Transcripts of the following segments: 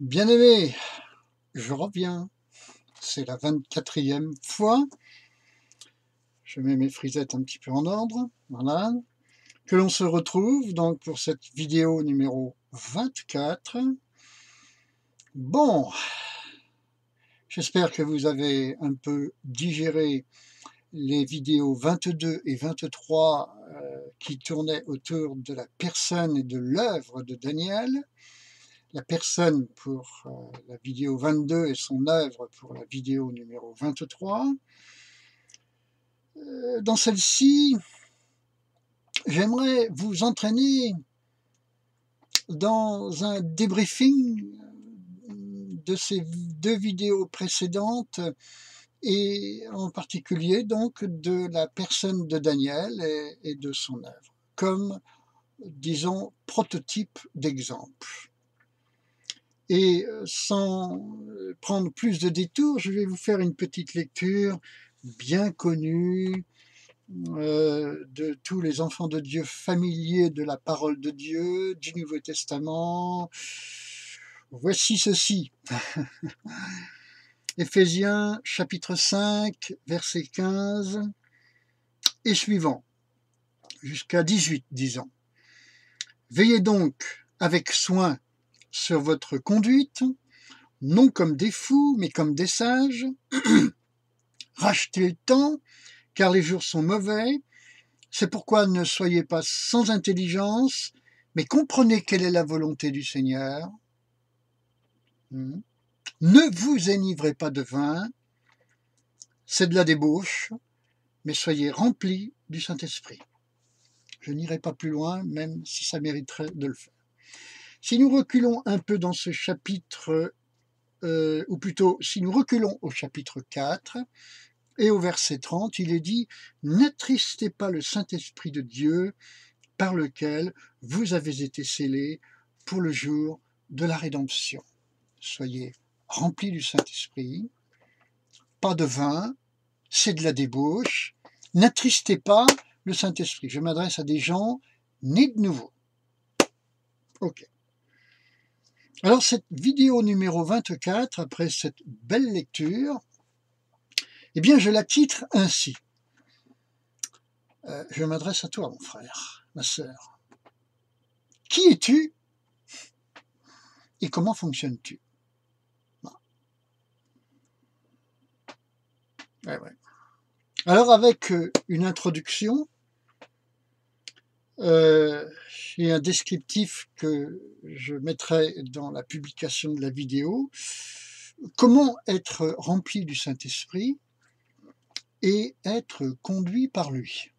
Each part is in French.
Bien-aimé, je reviens. C'est la 24e fois. Je mets mes frisettes un petit peu en ordre. Voilà. Que l'on se retrouve donc pour cette vidéo numéro 24. Bon, j'espère que vous avez un peu digéré les vidéos 22 et 23 qui tournaient autour de la personne et de l'œuvre de Daniel. La personne pour la vidéo 22 et son œuvre pour la vidéo numéro 23. Dans celle-ci, j'aimerais vous entraîner dans un débriefing de ces deux vidéos précédentes et en particulier donc de la personne de Daniel et de son œuvre, comme, disons, prototype d'exemple. Et sans prendre plus de détours, je vais vous faire une petite lecture bien connue de tous les enfants de Dieu familiers de la parole de Dieu, du Nouveau Testament. Voici ceci. Éphésiens chapitre 5, verset 15 et suivant, jusqu'à 18, disons. Veillez donc avec soin sur votre conduite, non comme des fous, mais comme des sages. Rachetez le temps, car les jours sont mauvais. C'est pourquoi ne soyez pas sans intelligence, mais comprenez quelle est la volonté du Seigneur. Ne vous enivrez pas de vin, c'est de la débauche, mais soyez remplis du Saint-Esprit. Je n'irai pas plus loin, même si ça mériterait de le faire. Si nous reculons un peu dans ce chapitre, ou plutôt si nous reculons au chapitre 4 et au verset 30, il est dit « N'attristez pas le Saint-Esprit de Dieu par lequel vous avez été scellés pour le jour de la rédemption. » Soyez remplis du Saint-Esprit, pas de vin, c'est de la débauche, n'attristez pas le Saint-Esprit. Je m'adresse à des gens nés de nouveau. Ok. Alors cette vidéo numéro 24, après cette belle lecture, eh bien je la titre ainsi. Je m'adresse à toi, mon frère, ma sœur. Qui es-tu et comment fonctionnes-tu? Ouais. Alors avec une introduction et un descriptif que je mettrai dans la publication de la vidéo, comment être rempli du Saint-Esprit et être conduit par lui.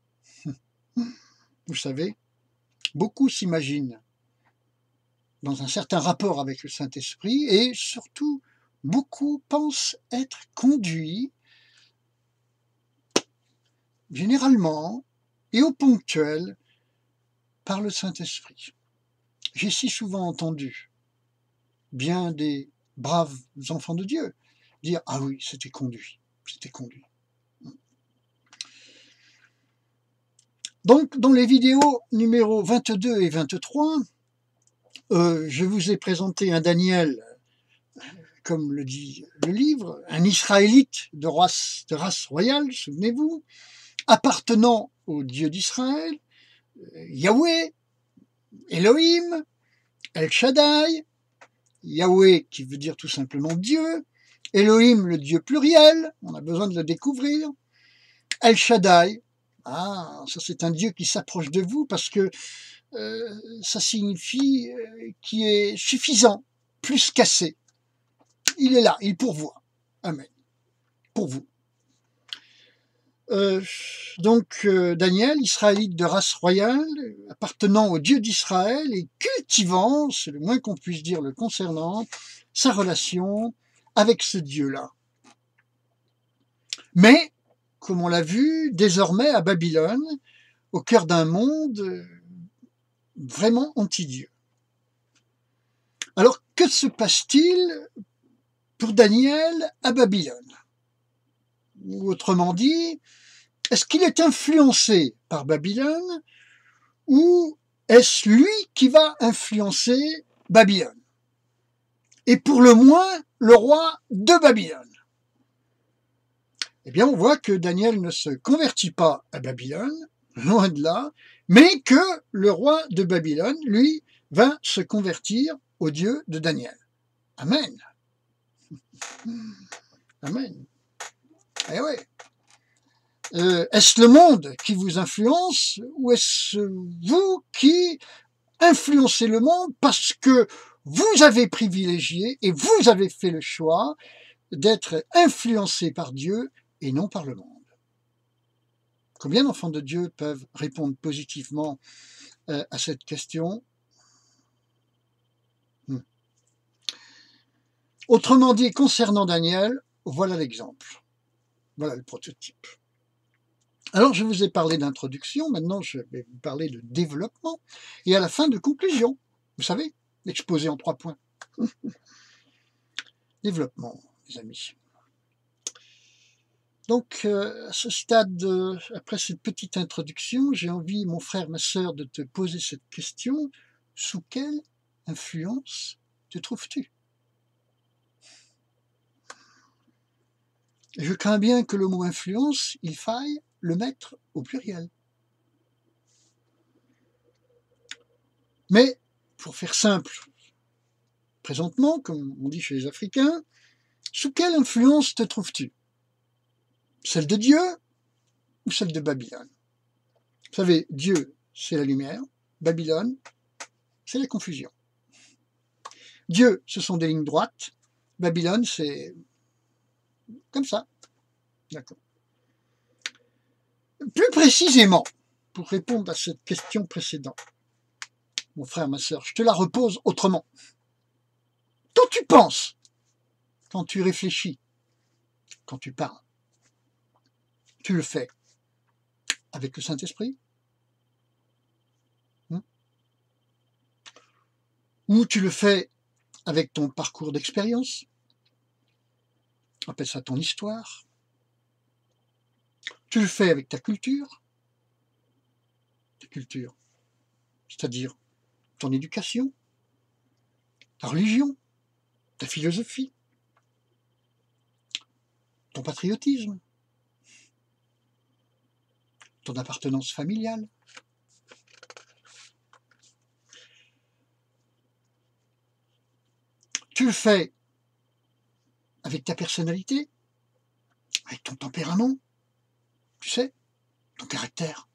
Vous savez, beaucoup s'imaginent dans un certain rapport avec le Saint-Esprit et surtout, beaucoup pensent être conduits généralement et au ponctuel par le Saint-Esprit. J'ai si souvent entendu bien des braves enfants de Dieu dire « Ah oui, c'était conduit. » Donc, dans les vidéos numéro 22 et 23, je vous ai présenté un Daniel, comme le dit le livre, un Israélite de race royale, souvenez-vous, appartenant au Dieu d'Israël, Yahweh, Elohim, El Shaddai, Yahweh qui veut dire tout simplement Dieu, Elohim le Dieu pluriel, on a besoin de le découvrir, El Shaddai, ça c'est un Dieu qui s'approche de vous parce que ça signifie qui est suffisant, plus qu'assez. Il est là, il pourvoit. Amen. Pour vous. Donc Daniel, israélite de race royale, appartenant au Dieu d'Israël et cultivant, c'est le moins qu'on puisse dire le concernant, sa relation avec ce Dieu-là. Mais, comme on l'a vu, désormais à Babylone, au cœur d'un monde vraiment anti-Dieu. Alors, que se passe-t-il pour Daniel à Babylone? Ou autrement dit, est-ce qu'il est influencé par Babylone ou est-ce lui qui va influencer Babylone? et pour le moins le roi de Babylone. Eh bien, on voit que Daniel ne se convertit pas à Babylone, loin de là, mais que le roi de Babylone, lui, va se convertir au Dieu de Daniel. Amen. Amen. Eh oui. Est-ce le monde qui vous influence ou est-ce vous qui influencez le monde parce que vous avez privilégié et vous avez fait le choix d'être influencé par Dieu et non par le monde? Combien d'enfants de Dieu peuvent répondre positivement à cette question? Autrement dit, concernant Daniel, voilà l'exemple. Voilà le prototype. Alors, je vous ai parlé d'introduction, maintenant je vais vous parler de développement, et à la fin de conclusion. Vous savez, l'exposé en 3 points. Développement, mes amis. Donc, à ce stade, après cette petite introduction, j'ai envie, mon frère, ma sœur, de te poser cette question. Sous quelle influence te trouves-tu? Je crains bien que le mot influence, il faille le mettre au pluriel. Mais, pour faire simple, présentement, comme on dit chez les Africains, sous quelle influence te trouves-tu? Celle de Dieu ou celle de Babylone? Vous savez, Dieu, c'est la lumière, Babylone, c'est la confusion. Dieu, ce sont des lignes droites, Babylone, c'est comme ça. D'accord. Plus précisément, pour répondre à cette question précédente, mon frère, ma sœur, je te la repose autrement. Quand tu penses, quand tu réfléchis, quand tu parles, tu le fais avec le Saint-Esprit? Ou tu le fais avec ton parcours d'expérience? Appelle ça ton histoire. Tu le fais avec ta culture, c'est-à-dire ton éducation, ta religion, ta philosophie, ton patriotisme, ton appartenance familiale. Tu le fais avec ta personnalité, avec ton tempérament, tu sais, ton caractère.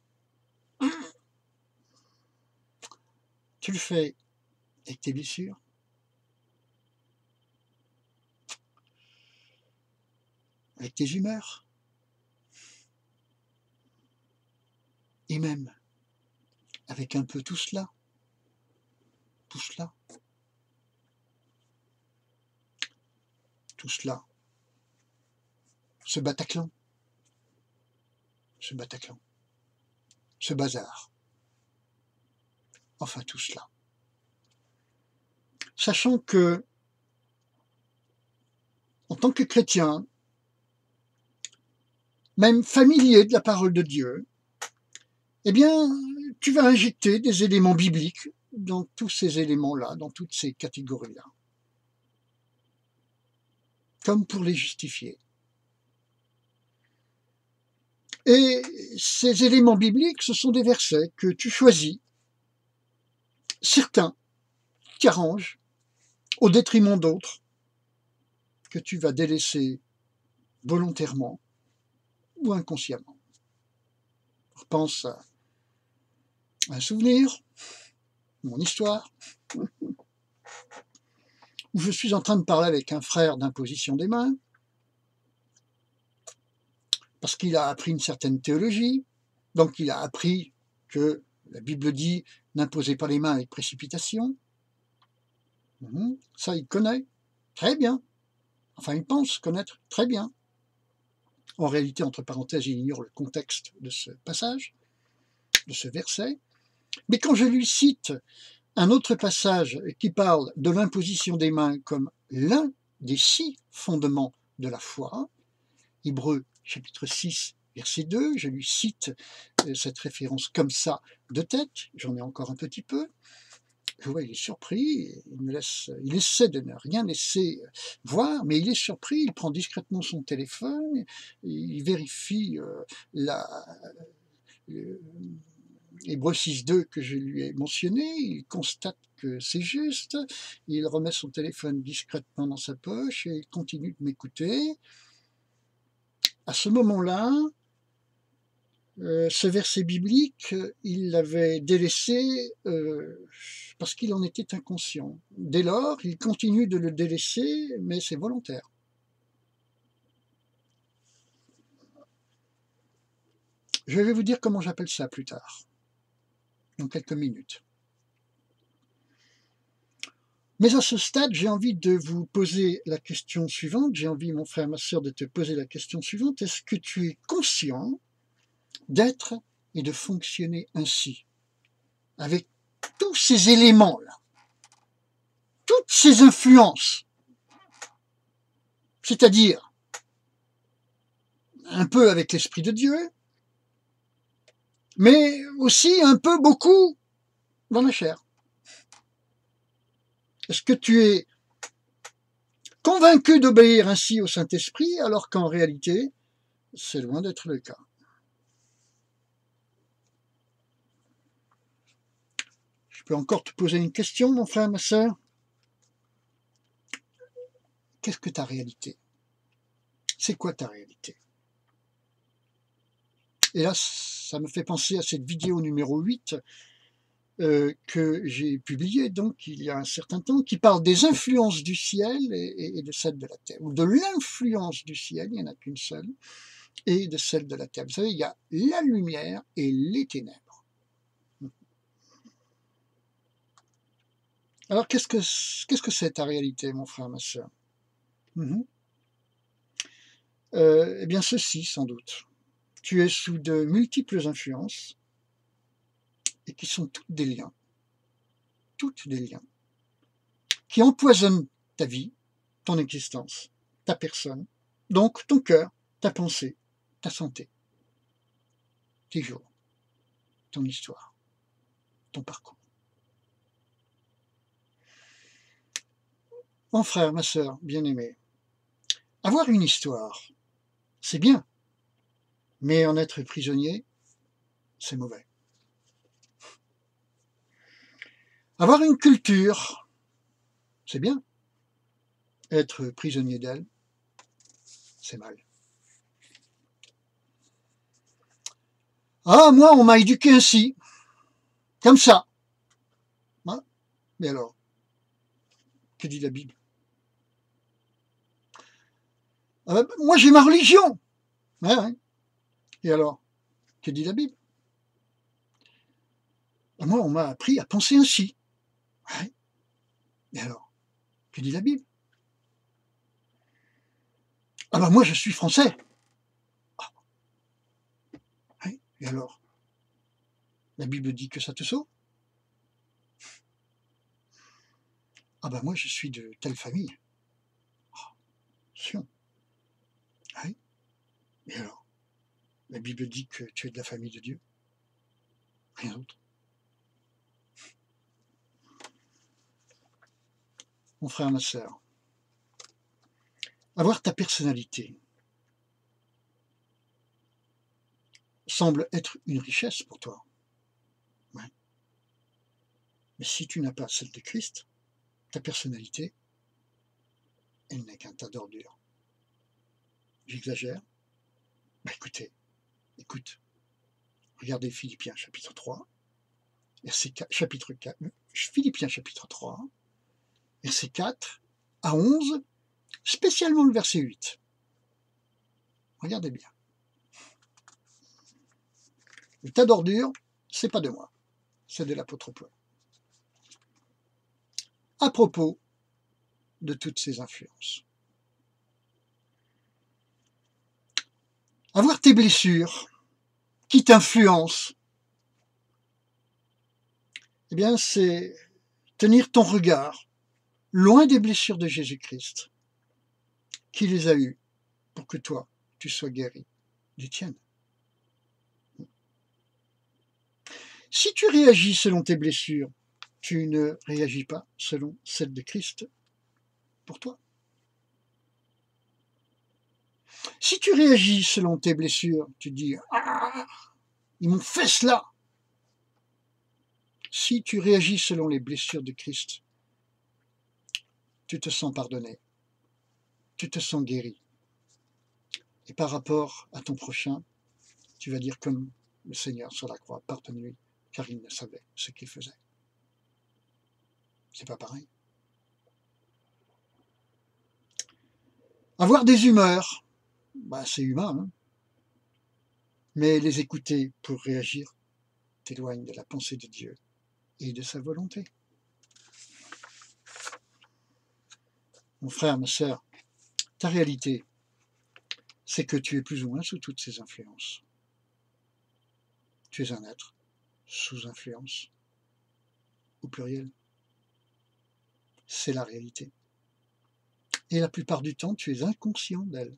Tu le fais avec tes blessures, avec tes humeurs, et même avec un peu tout cela, tout cela, tout cela, ce Bataclan, ce bazar, enfin tout cela. Sachant que, en tant que chrétien, même familier de la parole de Dieu, eh bien, tu vas injecter des éléments bibliques dans tous ces éléments-là, dans toutes ces catégories-là, comme pour les justifier. Et ces éléments bibliques, ce sont des versets que tu choisis, certains qui arrangent, au détriment d'autres, que tu vas délaisser volontairement ou inconsciemment. Je pense à un souvenir, mon histoire, où je suis en train de parler avec un frère d'imposition des mains, parce qu'il a appris une certaine théologie, donc il a appris que la Bible dit « n'imposez pas les mains avec précipitation ». Ça, il connaît très bien. Enfin, il pense connaître très bien. En réalité, entre parenthèses, il ignore le contexte de ce passage, de ce verset. Mais quand je lui cite un autre passage qui parle de l'imposition des mains comme l'un des 6 fondements de la foi, Hébreux chapitre 6, verset 2, je lui cite cette référence comme ça de tête, j'en ai encore un petit peu, Je vois, il est surpris, il essaie de ne rien laisser voir, mais il est surpris, il prend discrètement son téléphone, il vérifie le- Hébreux 6.2 que je lui ai mentionné, il constate que c'est juste, il remet son téléphone discrètement dans sa poche et il continue de m'écouter. À ce moment-là, ce verset biblique, il l'avait délaissé parce qu'il en était inconscient. Dès lors, il continue de le délaisser, mais c'est volontaire. Je vais vous dire comment j'appelle ça plus tard, dans quelques minutes. Mais à ce stade, j'ai envie de vous poser la question suivante, j'ai envie, mon frère, ma sœur, de te poser la question suivante. Est-ce que tu es conscient d'être et de fonctionner ainsi, avec tous ces éléments-là, toutes ces influences, c'est-à-dire un peu avec l'Esprit de Dieu, mais aussi un peu beaucoup dans la chair? Est-ce que tu es convaincu d'obéir ainsi au Saint-Esprit alors qu'en réalité, c'est loin d'être le cas? Je peux encore te poser une question, mon frère, ma sœur? Qu'est-ce que ta réalité? C'est quoi ta réalité? Et là, ça me fait penser à cette vidéo numéro 8 que j'ai publiée donc il y a un certain temps, qui parle des influences du ciel et de celles de la terre, ou de l'influence du ciel, il n'y en a qu'une seule, et de celle de la terre. Vous savez, il y a la lumière et les ténèbres. Alors, qu'est-ce que c'est ta réalité, mon frère, ma sœur? Eh bien, ceci, sans doute. Tu es sous de multiples influences, et qui sont toutes des liens, qui empoisonnent ta vie, ton existence, ta personne, donc ton cœur, ta pensée, ta santé, tes jours, ton histoire, ton parcours. Mon frère, ma sœur, bien-aimé, avoir une histoire, c'est bien, mais en être prisonnier, c'est mauvais. Avoir une culture, c'est bien, être prisonnier d'elle, c'est mal. Ah, moi, on m'a éduqué ainsi, comme ça. Ah, mais alors, que dit la Bible? Ah, moi, j'ai ma religion. Ouais, ouais. Et alors, que dit la Bible? Ah, moi, on m'a appris à penser ainsi. Ouais. Et alors, que dit la Bible? Ah ben moi, je suis français. Ah, ouais. Et alors, la Bible dit que ça te sauve? Ah ben moi, je suis de telle famille. Ah, attention. Ouais. Et alors, la Bible dit que tu es de la famille de Dieu? Rien d'autre. Mon frère, ma sœur, avoir ta personnalité semble être une richesse pour toi. Ouais. Mais si tu n'as pas celle de Christ, ta personnalité, elle n'est qu'un tas d'ordures. J'exagère? Bah écoute, regardez Philippiens chapitre 3, chapitre 4, Philippiens chapitre 3, versets 4 à 11, spécialement le verset 8. Regardez bien. Le tas d'ordures, c'est pas de moi, c'est de l'apôtre Paul. À propos de toutes ces influences. Avoir tes blessures qui t'influencent, eh bien, c'est tenir ton regard loin des blessures de Jésus-Christ, qui les a eues pour que toi, tu sois guéri des tiennes. Si tu réagis selon tes blessures, tu ne réagis pas selon celle de Christ pour toi. Si tu réagis selon tes blessures, tu te dis « Ah, ils m'ont fait cela !» Si tu réagis selon les blessures de Christ, tu te sens pardonné, tu te sens guéri. Et par rapport à ton prochain, tu vas dire comme le Seigneur sur la croix, pardonne-lui, car il ne savait ce qu'il faisait. C'est pas pareil. Avoir des humeurs, c'est humain, hein, mais les écouter pour réagir t'éloigne de la pensée de Dieu et de sa volonté. Mon frère, ma sœur, ta réalité, c'est que tu es plus ou moins sous toutes ces influences. Tu es un être sous influence, au pluriel. C'est la réalité. Et la plupart du temps, tu es inconscient d'elle.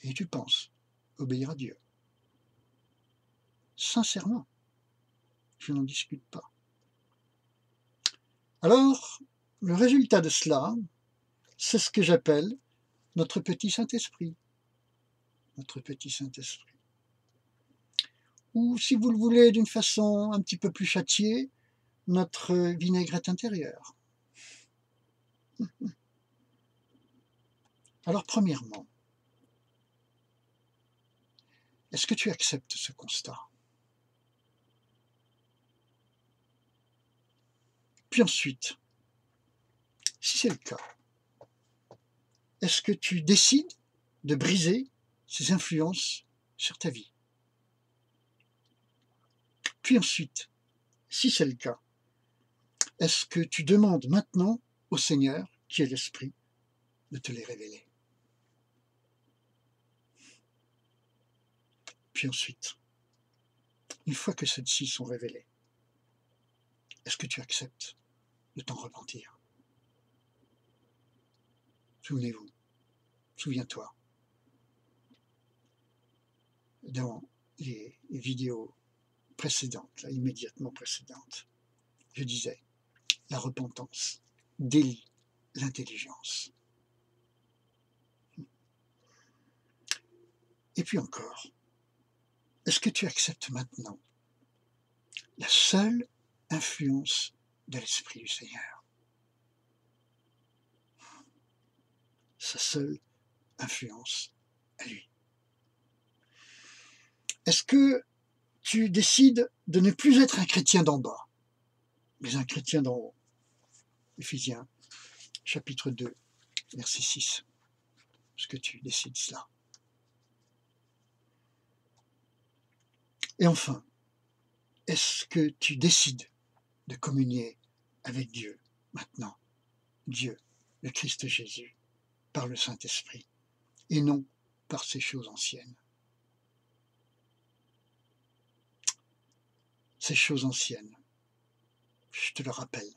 Et tu penses obéir à Dieu. Sincèrement, je n'en discute pas. Alors, le résultat de cela, c'est ce que j'appelle notre petit Saint-Esprit. Notre petit Saint-Esprit. Ou, si vous le voulez d'une façon un petit peu plus châtiée, notre vinaigrette intérieure. Alors, premièrement, est-ce que tu acceptes ce constat? Puis ensuite, si c'est le cas, est-ce que tu décides de briser ces influences sur ta vie? Puis ensuite, si c'est le cas, est-ce que tu demandes maintenant au Seigneur, qui est l'Esprit, de te les révéler? Puis ensuite, une fois que celles-ci sont révélées, est-ce que tu acceptes de t'en repentir? Souvenez-vous, souviens-toi, dans les vidéos précédentes, là, immédiatement précédentes, je disais, la repentance délie l'intelligence. Et puis encore, est-ce que tu acceptes maintenant la seule influence de l'Esprit du Seigneur? Sa seule influence à lui. Est-ce que tu décides de ne plus être un chrétien d'en bas, mais un chrétien d'en haut? Éphésiens, chapitre 2, verset 6. Est-ce que tu décides cela? Et enfin, est-ce que tu décides de communier avec Dieu maintenant? Dieu, le Christ Jésus, par le Saint-Esprit, et non par ces choses anciennes. Ces choses anciennes, je te le rappelle,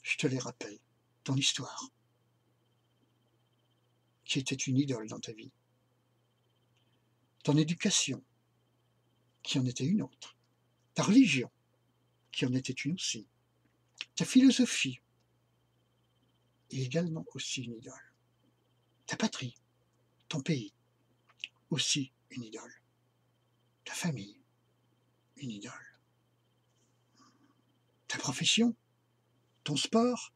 je te les rappelle, ton histoire, qui était une idole dans ta vie, ton éducation, qui en était une autre, ta religion, qui en était une aussi, ta philosophie, et également aussi une idole, ta patrie, ton pays, aussi une idole, ta famille, une idole, ta profession, ton sport,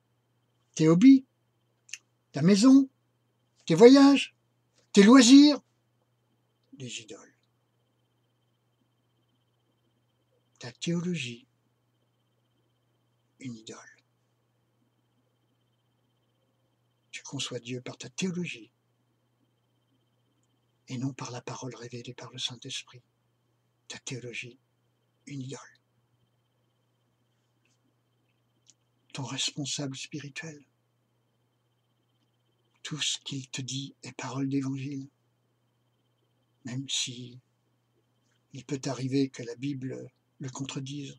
tes hobbies, ta maison, tes voyages, tes loisirs, des idoles. Ta théologie, une idole. Tu conçois Dieu par ta théologie et non par la parole révélée par le Saint-Esprit. Ta théologie, une idole. Ton responsable spirituel, tout ce qu'il te dit est parole d'évangile, même si il peut arriver que la Bible le contredise.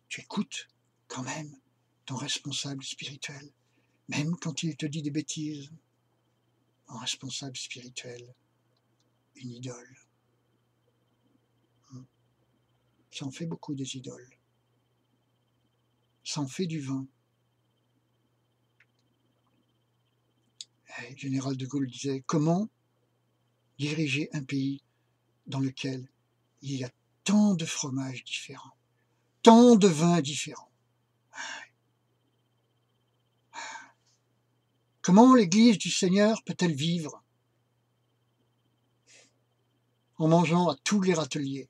Tu écoutes quand même ton responsable spirituel, même quand il te dit des bêtises. Un responsable spirituel, une idole. Ça en fait beaucoup des idoles. ça en fait du vin. Et le général de Gaulle disait, comment diriger un pays dans lequel il y a tant de fromages différents, tant de vins différents. Comment l'Église du Seigneur peut-elle vivre en mangeant à tous les râteliers,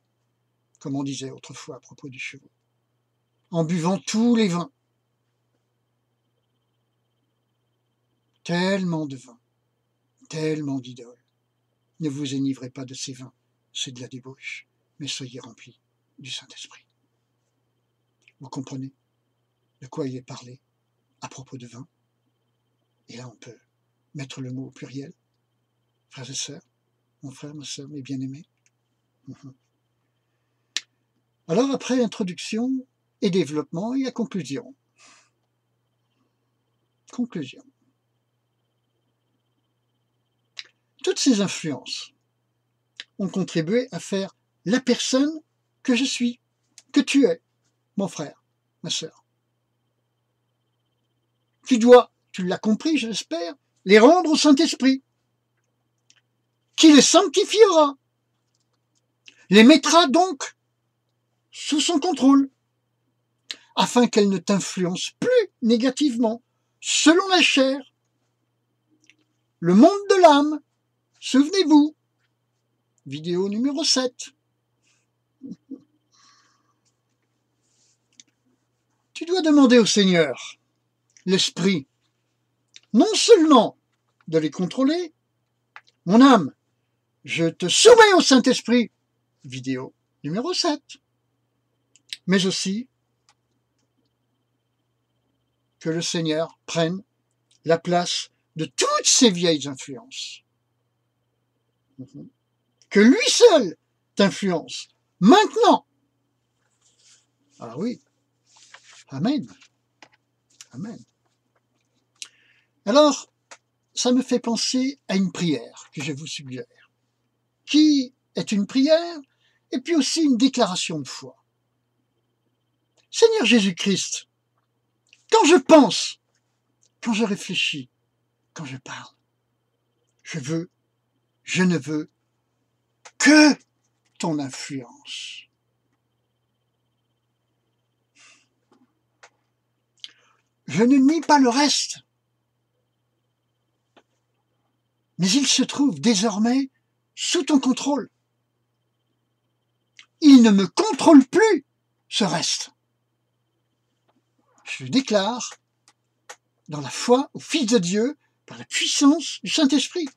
comme on disait autrefois à propos du chevaux, en buvant tous les vins? Tellement de vins, tellement d'idoles. Ne vous enivrez pas de ces vins, c'est de la débauche, mais soyez remplis du Saint-Esprit. Vous comprenez de quoi il est parlé à propos de vin? Et là, on peut mettre le mot au pluriel. Frères et sœurs, mon frère, ma sœur, mes bien-aimés. Alors, après introduction et développement, il y a conclusion. Conclusion. Toutes ces influences ont contribué à faire la personne que je suis, que tu es, mon frère, ma sœur. Tu dois, tu l'as compris, j'espère, les rendre au Saint-Esprit, qui les sanctifiera, les mettra donc sous son contrôle, afin qu'elles ne t'influencent plus négativement, selon la chair, le monde de l'âme. Souvenez-vous, vidéo numéro 7. Tu dois demander au Seigneur l'Esprit, non seulement de les contrôler, mon âme, je te soumets au Saint-Esprit, vidéo numéro 7, mais aussi que le Seigneur prenne la place de toutes ces vieilles influences. Que lui seul t'influence maintenant. Ah oui. Amen. Amen. Alors, ça me fait penser à une prière que je vous suggère, qui est une prière et puis aussi une déclaration de foi. Seigneur Jésus-Christ, quand je pense, quand je réfléchis, quand je parle, je ne veux que ton influence. Je ne nie pas le reste, mais il se trouve désormais sous ton contrôle. Il ne me contrôle plus, ce reste. Je le déclare dans la foi au Fils de Dieu par la puissance du Saint-Esprit.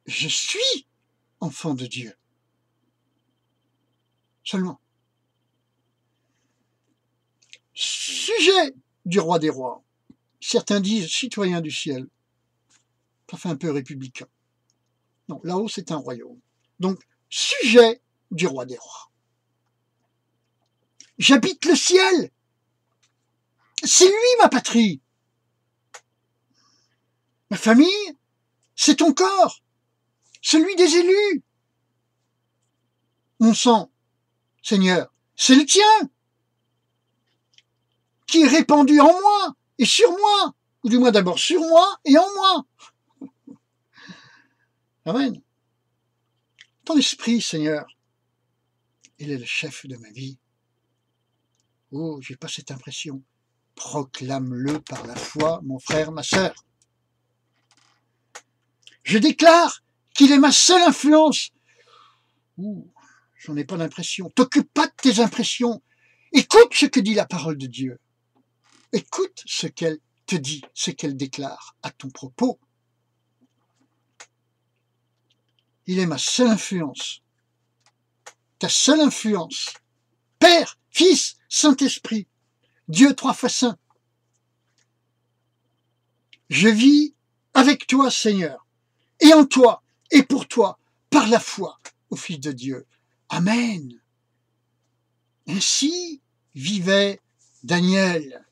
Je suis enfant de Dieu. Seulement. Sujet du roi des rois. Certains disent citoyen du ciel. Ça fait un peu républicain. Non, là-haut c'est un royaume. Donc, sujet du roi des rois. J'habite le ciel. C'est lui ma patrie. Ma famille, c'est ton corps. Celui des élus. Mon sang, Seigneur, c'est le tien, qui est répandu en moi et sur moi, ou du moins d'abord sur moi et en moi. Amen. Ton esprit, Seigneur, il est le chef de ma vie. Oh, j'ai pas cette impression. Proclame-le par la foi, mon frère, ma sœur. Je déclare qu'il est ma seule influence. Ouh, j'en ai pas l'impression. T'occupe pas de tes impressions. Écoute ce que dit la parole de Dieu. Écoute ce qu'elle te dit, ce qu'elle déclare à ton propos. Il est ma seule influence. Ta seule influence. Père, Fils, Saint-Esprit. Dieu 3 fois saint. Je vis avec toi, Seigneur, et en toi, et pour toi, par la foi au Fils de Dieu. Amen. Ainsi vivait Daniel.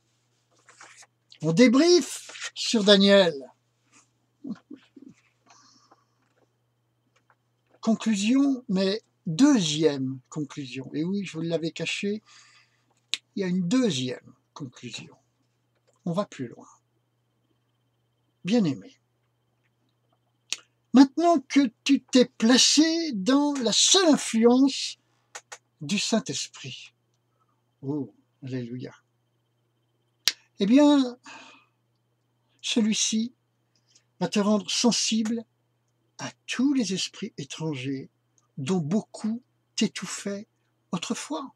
On débriefe sur Daniel. Conclusion, mais deuxième conclusion. Et oui, je vous l'avais caché. il y a une deuxième conclusion. On va plus loin. Bien-aimé, maintenant que tu t'es placé dans la seule influence du Saint-Esprit, oh, alléluia, eh bien, celui-ci va te rendre sensible à tous les esprits étrangers dont beaucoup t'étouffaient autrefois.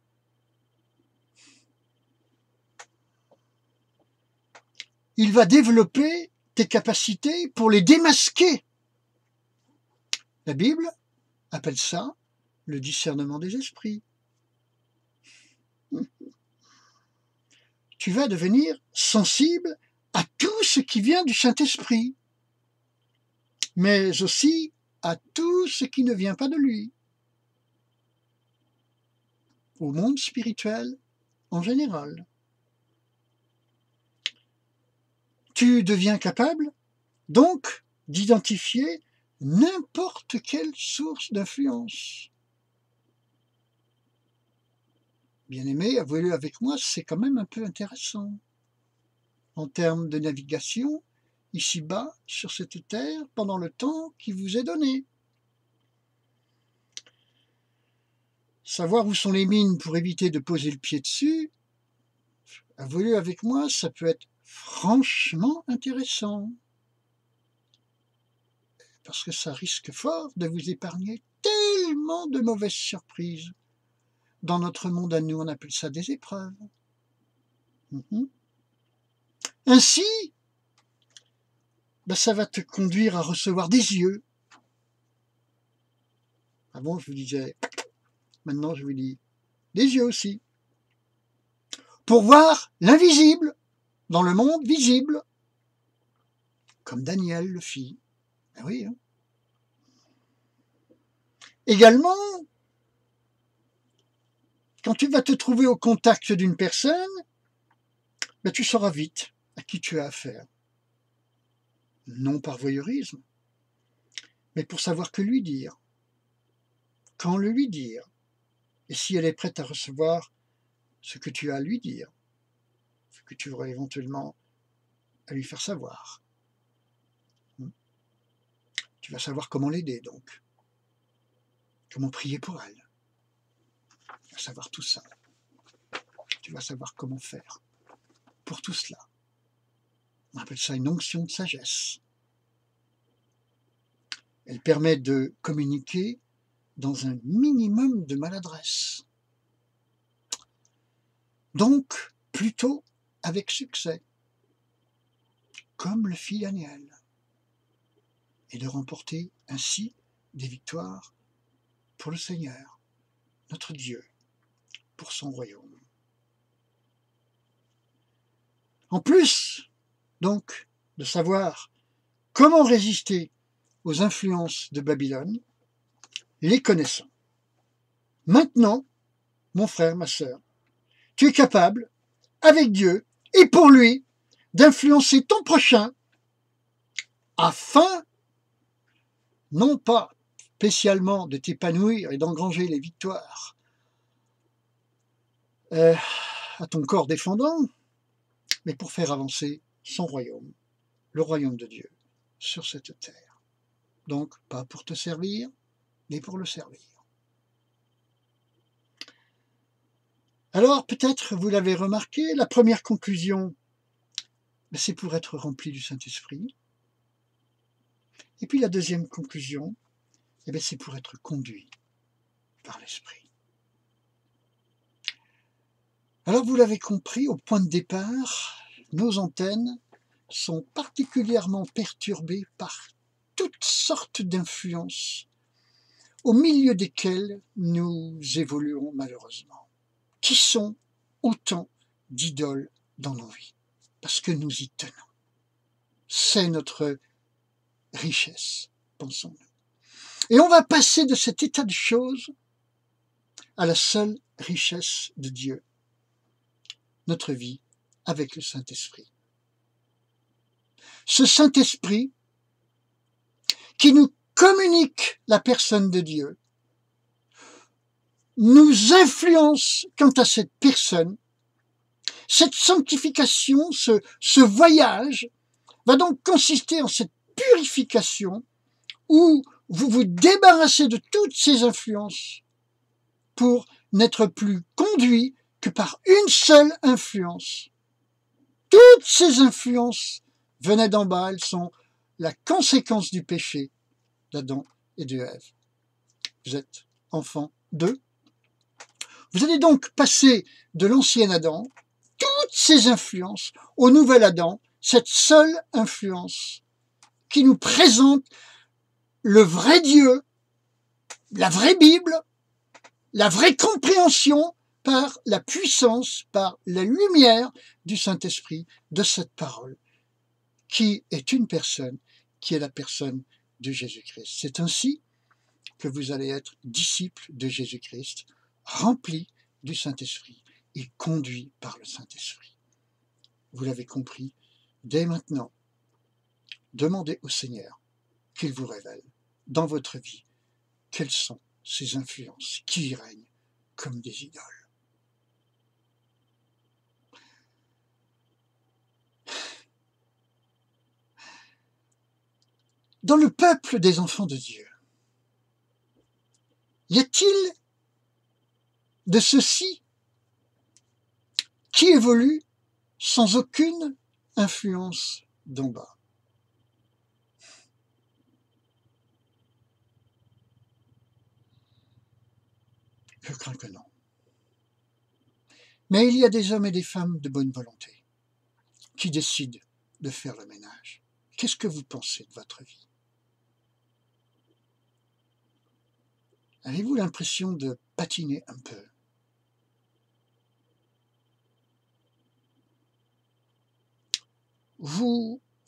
Il va développer tes capacités pour les démasquer. La Bible appelle ça le discernement des esprits. Tu vas devenir sensible à tout ce qui vient du Saint-Esprit, mais aussi à tout ce qui ne vient pas de lui, au monde spirituel en général. Tu deviens capable, donc, d'identifier n'importe quelle source d'influence. Bien-aimé, avouez-le avec moi, c'est quand même un peu intéressant. En termes de navigation, ici-bas, sur cette terre, pendant le temps qui vous est donné. Savoir où sont les mines pour éviter de poser le pied dessus, avouez-le avec moi, ça peut être franchement intéressant. Parce que ça risque fort de vous épargner tellement de mauvaises surprises. Dans notre monde à nous, on appelle ça des épreuves. Ainsi, ça va te conduire à recevoir des yeux. Avant, je vous disais, maintenant je vous dis, des yeux aussi. Pour voir l'invisible dans le monde visible, comme Daniel le fit. Ben oui, hein. Également, quand tu vas te trouver au contact d'une personne, tu sauras vite à qui tu as affaire. Non par voyeurisme, mais pour savoir que lui dire, quand le lui dire, et si elle est prête à recevoir ce que tu as à lui dire, ce que tu auras éventuellement à lui faire savoir. Tu vas savoir comment l'aider donc, comment prier pour elle. Tu vas savoir tout ça. Tu vas savoir comment faire pour tout cela. On appelle ça une onction de sagesse. Elle permet de communiquer dans un minimum de maladresse. Donc, plutôt avec succès, comme le fit Daniel, et de remporter ainsi des victoires pour le Seigneur, notre Dieu, pour son royaume. En plus, donc, de savoir comment résister aux influences de Babylone, les connaissant. Maintenant, mon frère, ma sœur, tu es capable, avec Dieu et pour lui, d'influencer ton prochain afin, non pas spécialement de t'épanouir et d'engranger les victoires à ton corps défendant, mais pour faire avancer son royaume, le royaume de Dieu, sur cette terre. Donc, pas pour te servir, mais pour le servir. Alors, peut-être, vous l'avez remarqué, la première conclusion, c'est pour être rempli du Saint-Esprit. Et puis la deuxième conclusion, c'est pour être conduit par l'Esprit. Alors, vous l'avez compris, au point de départ, nos antennes sont particulièrement perturbées par toutes sortes d'influences, au milieu desquelles nous évoluons malheureusement, qui sont autant d'idoles dans nos vies, parce que nous y tenons. C'est notre richesse, pensons-nous. Et on va passer de cet état de choses à la seule richesse de Dieu, notre vie avec le Saint-Esprit. Ce Saint-Esprit qui nous communique la personne de Dieu, nous influence quant à cette personne Cette sanctification, ce voyage, va donc consister en cette purification où vous vous débarrassez de toutes ces influences pour n'être plus conduit que par une seule influence. Toutes ces influences venaient d'en bas, elles sont la conséquence du péché d'Adam et de Ève. Vous êtes enfant d'eux. Vous allez donc passer de l'ancien Adam, toutes ces influences, au nouvel Adam, cette seule influence qui nous présente le vrai Dieu, la vraie Bible, la vraie compréhension par la puissance, par la lumière du Saint-Esprit, de cette parole, qui est une personne, qui est la personne de Jésus-Christ. C'est ainsi que vous allez être disciples de Jésus-Christ, remplis du Saint-Esprit et conduits par le Saint-Esprit. Vous l'avez compris, dès maintenant, demandez au Seigneur qu'il vous révèle dans votre vie quelles sont ces influences qui y règnent comme des idoles. Dans le peuple des enfants de Dieu, y a-t-il de ceux-ci qui évoluent sans aucune influence d'en bas? Je crains que non. Mais il y a des hommes et des femmes de bonne volonté qui décident de faire le ménage. Qu'est-ce que vous pensez de votre vie? Avez-vous l'impression de patiner un peu?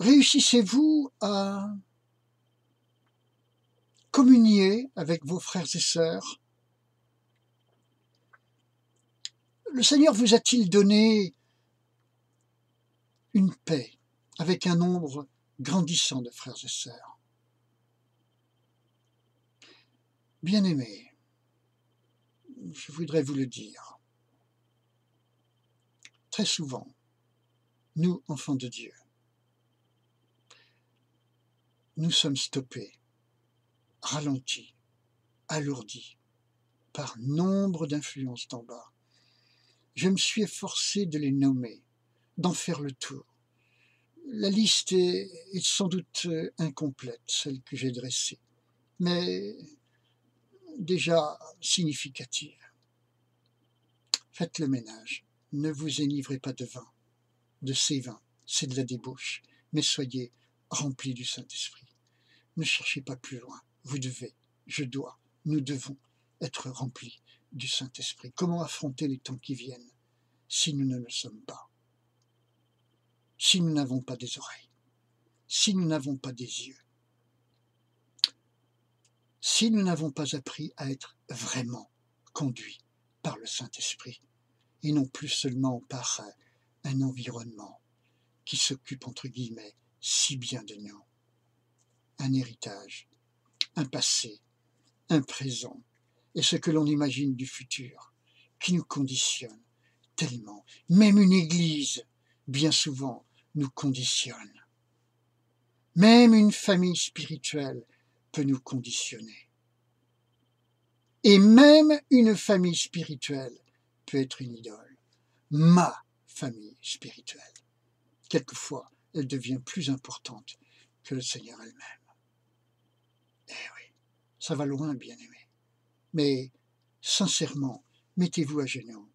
Réussissez-vous à communier avec vos frères et sœurs? Le Seigneur vous a-t-il donné une paix avec un nombre grandissant de frères et sœurs? Bien-aimés, je voudrais vous le dire. Très souvent, nous, enfants de Dieu, nous sommes stoppés, ralentis, alourdis par nombre d'influences d'en bas. Je me suis efforcé de les nommer, d'en faire le tour. La liste est sans doute incomplète, celle que j'ai dressée, mais déjà significative. Faites le ménage. Ne vous enivrez pas de vin, de ces vins, c'est de la débauche, mais soyez remplis du Saint-Esprit. Ne cherchez pas plus loin. Vous devez, je dois, nous devons être remplis du Saint-Esprit. Comment affronter les temps qui viennent si nous ne le sommes pas? Si nous n'avons pas des oreilles, si nous n'avons pas des yeux, si nous n'avons pas appris à être vraiment conduits par le Saint-Esprit, et non plus seulement par un environnement qui s'occupe, entre guillemets, si bien de nous. Un héritage, un passé, un présent, et ce que l'on imagine du futur, qui nous conditionne tellement. Même une église, bien souvent, nous conditionne. Même une famille spirituelle peut nous conditionner. Et même une famille spirituelle peut être une idole. Ma famille spirituelle. Quelquefois, elle devient plus importante que le Seigneur elle-même. Eh oui, ça va loin, bien-aimés. Mais sincèrement, mettez-vous à genoux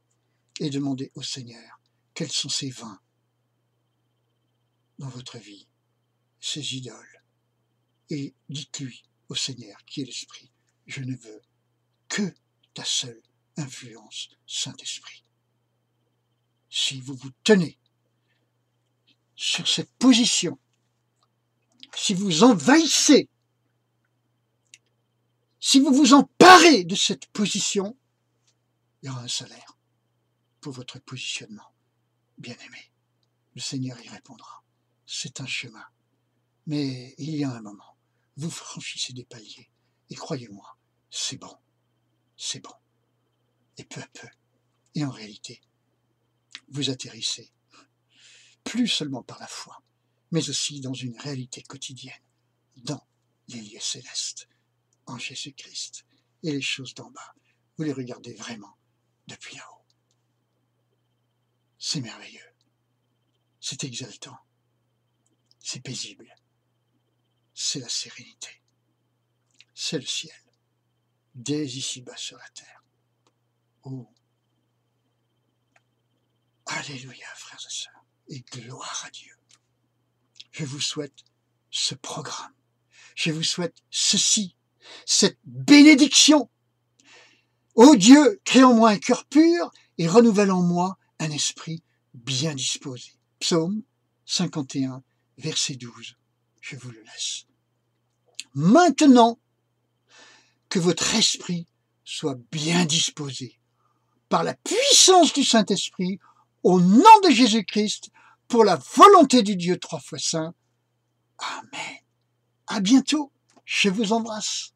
et demandez au Seigneur quels sont ces vins dans votre vie, ces idoles. Et dites-lui au Seigneur qui est l'Esprit, je ne veux que ta seule influence, Saint-Esprit. Si vous vous tenez sur cette position, si vous envahissez, si vous vous emparez de cette position, il y aura un salaire pour votre positionnement. Bien-aimé, le Seigneur y répondra. C'est un chemin. Mais il y a un moment, vous franchissez des paliers. Et croyez-moi, c'est bon. C'est bon. Et peu à peu. Et en réalité, vous atterrissez, plus seulement par la foi, mais aussi dans une réalité quotidienne, dans les lieux célestes, en Jésus-Christ. Et les choses d'en bas, vous les regardez vraiment depuis là-haut. C'est merveilleux, c'est exaltant, c'est paisible, c'est la sérénité, c'est le ciel, dès ici-bas sur la terre. Oh, alléluia, frères et sœurs, et gloire à Dieu. Je vous souhaite ce programme, je vous souhaite ceci, cette bénédiction. Ô Dieu, crée en moi un cœur pur et renouvelle en moi un esprit bien disposé. Psaume 51, verset 12. Je vous le laisse. Maintenant que votre esprit soit bien disposé par la puissance du Saint-Esprit, au nom de Jésus-Christ, pour la volonté du Dieu trois fois saint. Amen. À bientôt. Je vous embrasse.